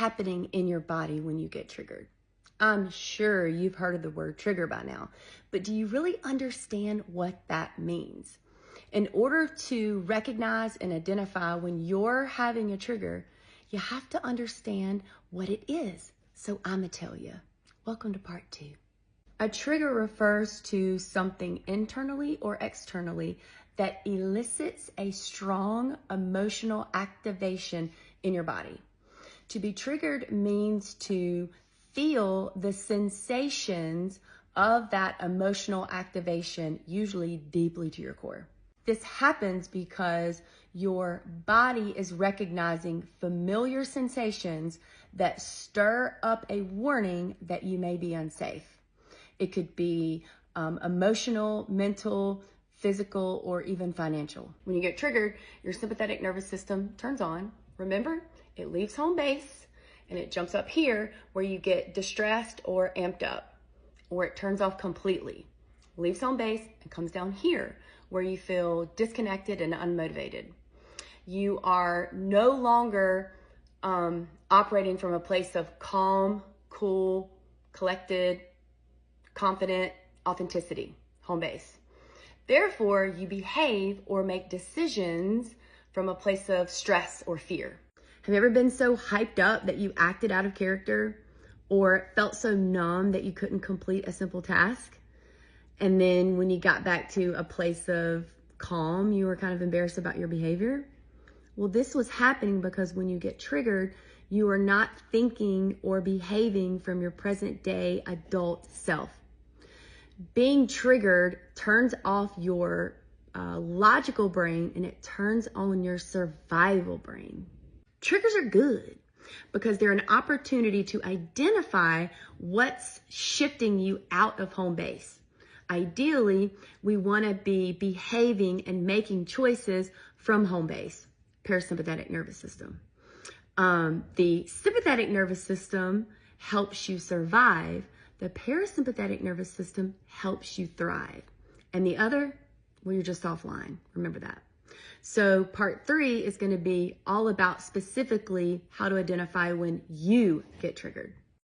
happening in your body when you get triggered? I'm sure you've heard of the word trigger by now, but do you really understand what that means? In order to recognize and identify when you're having a trigger, you have to understand what it is. So I'm gonna tell you. Welcome to part 2. A trigger refers to something internally or externally that elicits a strong emotional activation in your body. To be triggered means to feel the sensations of that emotional activation, usually deeply to your core. This happens because your body is recognizing familiar sensations that stir up a warning that you may be unsafe. It could be emotional, mental, physical, or even financial. When you get triggered, your sympathetic nervous system turns on. Remember, it leaves home base and it jumps up here where you get distressed or amped up, or it turns off completely. Leaves home base and comes down here where you feel disconnected and unmotivated. You are no longer operating from a place of calm, cool, collected, confident authenticity, home base. Therefore, you behave or make decisions from a place of stress or fear. Have you ever been so hyped up that you acted out of character, or felt so numb that you couldn't complete a simple task? And then when you got back to a place of calm, you were kind of embarrassed about your behavior? Well, this was happening because when you get triggered, you are not thinking or behaving from your present day adult self. Being triggered turns off your logical brain and it turns on your survival brain. Triggers are good because they're an opportunity to identify what's shifting you out of home base. Ideally, we want to be behaving and making choices from home base, parasympathetic nervous system. The sympathetic nervous system helps you survive. The parasympathetic nervous system helps you thrive. And the other, well, you're just offline. Remember that. So part 3 is going to be all about specifically how to identify when you get triggered.